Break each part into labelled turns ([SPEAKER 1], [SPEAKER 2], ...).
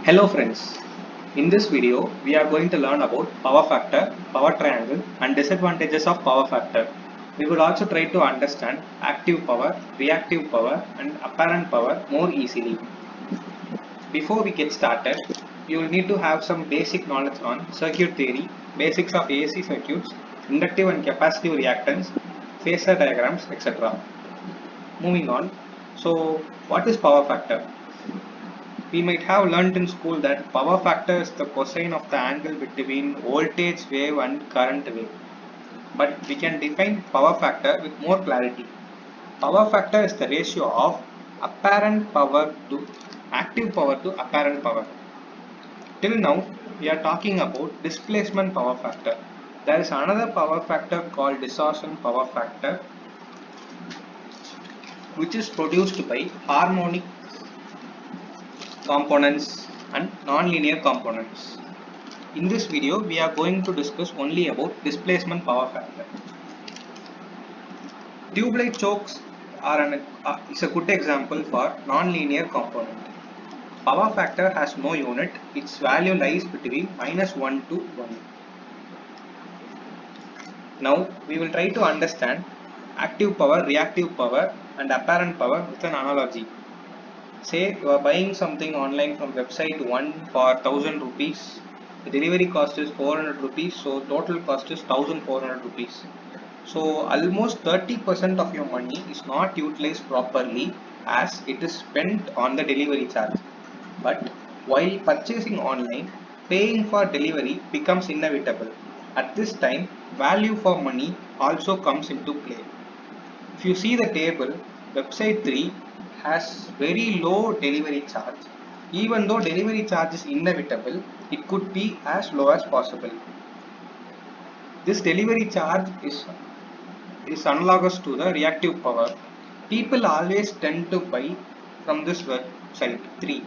[SPEAKER 1] Hello friends, in this video we are going to learn about power factor, power triangle and disadvantages of power factor. We will also try to understand active power, reactive power and apparent power more easily. Before we get started, you will need to have some basic knowledge on circuit theory, basics of AC circuits, inductive and capacitive reactance, phasor diagrams, etc. Moving on, so what is power factor? We might have learnt in school that power factor is the cosine of the angle between voltage wave and current wave. But we can define power factor with more clarity. Power factor is the ratio of apparent power to active power to apparent power. Till now, we are talking about displacement power factor. There is another power factor called distortion power factor, which is produced by harmonic components and non-linear components. In this video, we are going to discuss only about displacement power factor. Tube light chokes is a good example for non-linear component. Power factor has no unit, its value lies between -1 to 1. Now, we will try to understand active power, reactive power and apparent power with an analogy. Say you are buying something online from website 1 for 1000 rupees. The delivery cost is 400 rupees, so total cost is 1400 rupees. So almost 30% of your money is not utilized properly as it is spent on the delivery charge. But while purchasing online, paying for delivery becomes inevitable. At this time, value for money also comes into play. If you see the table, website 3 has very low delivery charge. Even though delivery charge is inevitable, it could be as low as possible. This delivery charge is analogous to the reactive power. People always tend to buy from this website 3.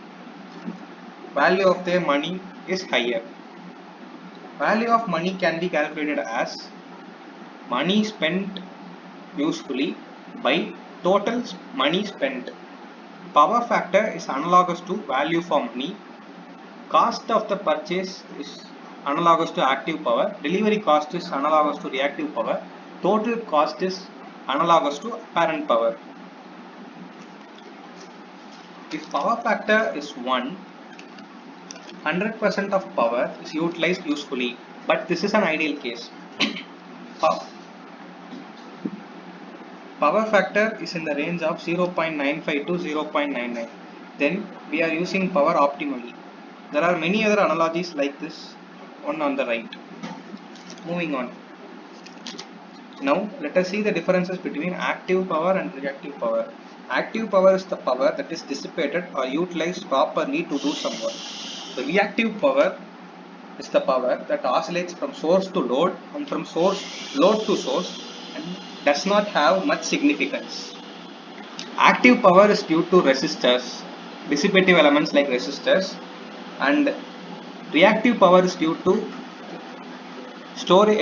[SPEAKER 1] Value of their money is higher. Value of money can be calculated as money spent usefully by total money spent. Power factor is analogous to value for money. Cost of the purchase is analogous to active power. Delivery cost is analogous to reactive power. Total cost is analogous to apparent power. If power factor is 1, 100% of power is utilized usefully, but this is an ideal case. Power factor is in the range of 0.95 to 0.99. Then we are using power optimally. There are many other analogies like this one on the right. Moving on. Now let us see the differences between active power and reactive power. Active power is the power that is dissipated or utilized properly to do some work. The reactive power is the power that oscillates from source to load and from load to source and does not have much significance. Active power is due to resistors, dissipative elements like resistors, and reactive power is due to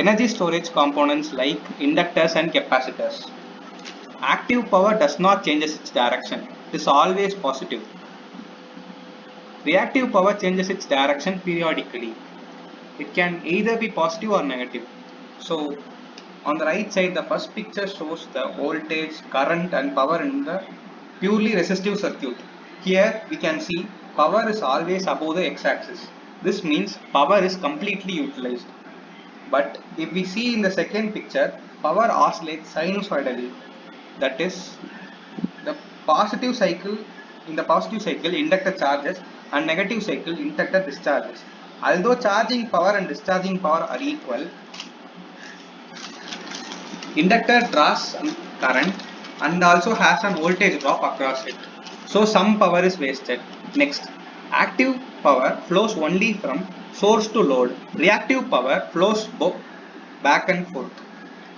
[SPEAKER 1] energy storage components like inductors and capacitors. Active power does not change its direction, it is always positive. Reactive power changes its direction periodically. It can either be positive or negative. So on the right side, the first picture shows the voltage, current and power in the purely resistive circuit. Here we can see power is always above the x-axis. This means power is completely utilized. But if we see in the second picture, power oscillates sinusoidally. That is, the positive cycle, in the positive cycle, inductor charges and negative cycle, inductor discharges. Although charging power and discharging power are equal, inductor draws current and also has an voltage drop across it. So some power is wasted. Next, active power flows only from source to load. Reactive power flows back and forth.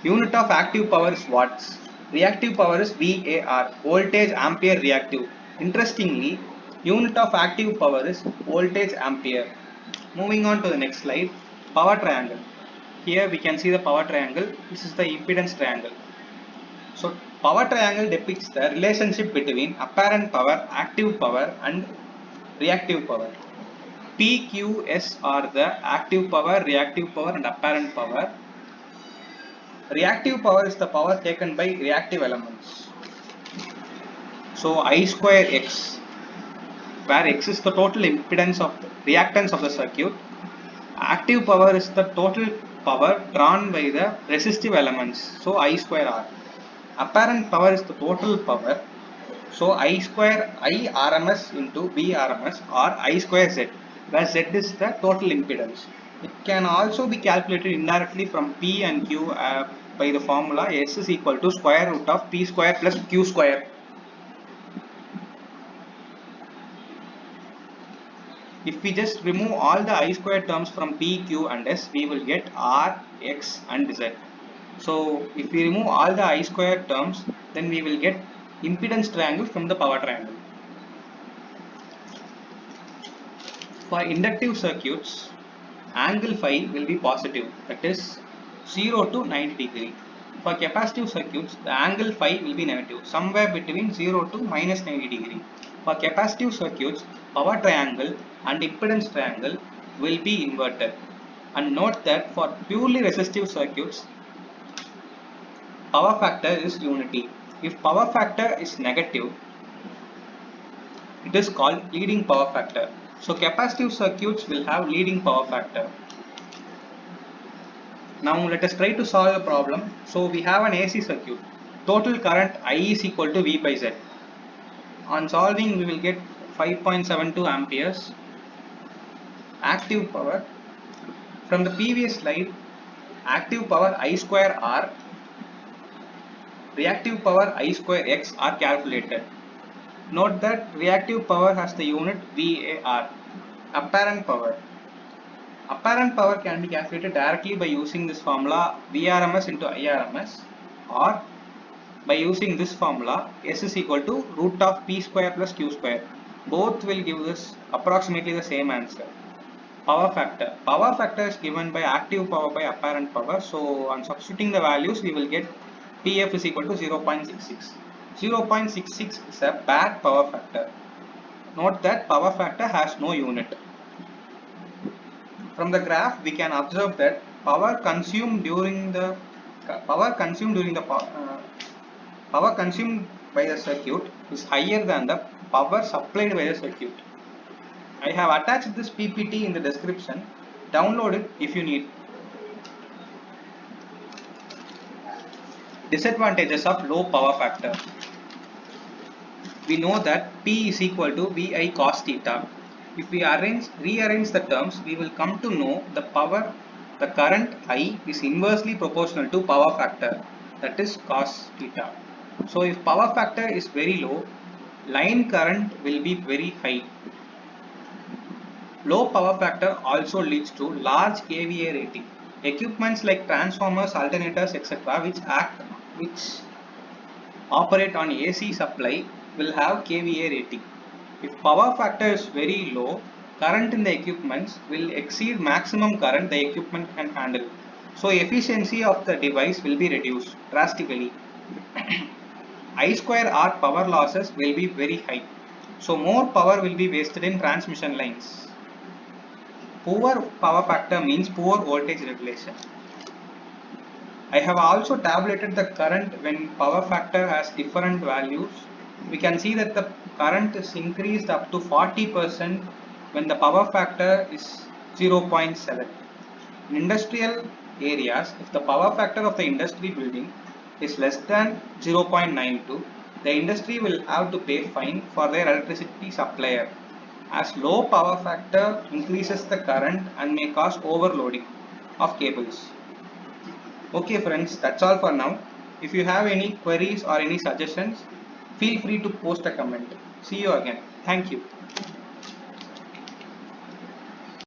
[SPEAKER 1] Unit of active power is watts. Reactive power is VAR, voltage ampere reactive. Interestingly, unit of active power is voltage ampere. Moving on to the next slide, power triangle. Here we can see the power triangle. This is the impedance triangle. So power triangle depicts the relationship between apparent power, active power and reactive power. P, Q, S are the active power, reactive power and apparent power. Reactive power is the power taken by reactive elements. So I square X, where X is the total impedance of the reactance of the circuit. Active power is the total power drawn by the resistive elements. So I square R. Apparent power is the total power. So I square I RMS into V RMS or I square Z, where Z is the total impedance. It can also be calculated indirectly from P and Q by the formula S is equal to square root of P square plus Q square. If we just remove all the I square terms from P, Q and S, we will get R, X and Z. So if we remove all the I square terms, then we will get impedance triangle from the power triangle. For inductive circuits, angle phi will be positive, that is 0 to 90 degree. For capacitive circuits, the angle phi will be negative, somewhere between 0 to minus 90 degree. For capacitive circuits, power triangle and impedance triangle will be inverted. And note that for purely resistive circuits, power factor is unity. If power factor is negative, it is called leading power factor. So capacitive circuits will have leading power factor. Now let us try to solve the problem. So we have an AC circuit. Total current I is equal to V by Z. On solving, we will get 5.72 amperes. Active power. From the previous slide, active power I square R, reactive power I square X are calculated. Note that reactive power has the unit VAR. Apparent power. Apparent power can be calculated directly by using this formula Vrms into Irms, or by using this formula S is equal to root of P square plus Q square. Both will give us approximately the same answer. Power factor. Power factor is given by active power by apparent power. So on substituting the values, we will get PF is equal to 0.66. 0.66 is a bad power factor. Note that power factor has no unit. From the graph, we can observe that power consumed by the circuit is higher than the power supplied by the circuit. I have attached this PPT in the description. Download it if you need. Disadvantages of low power factor. We know that P is equal to VI cos theta. If we rearrange the terms, we will come to know the current I is inversely proportional to power factor, that is cos theta. So if power factor is very low, line current will be very high. Low power factor also leads to large kVA rating. Equipments like transformers, alternators, etc. which operate on AC supply will have kVA rating. If power factor is very low, current in the equipments will exceed maximum current the equipment can handle. So efficiency of the device will be reduced drastically. I square R power losses will be very high. So more power will be wasted in transmission lines. Poor power factor means poor voltage regulation. I have also tabulated the current when power factor has different values. We can see that the current is increased up to 40% when the power factor is 0.7. In industrial areas, if the power factor of the industry building is less than 0.92, the industry will have to pay fine for their electricity supplier, as low power factor increases the current and may cause overloading of cables. Okay friends, that's all for now. If you have any queries or any suggestions, feel free to post a comment. See you again. Thank you.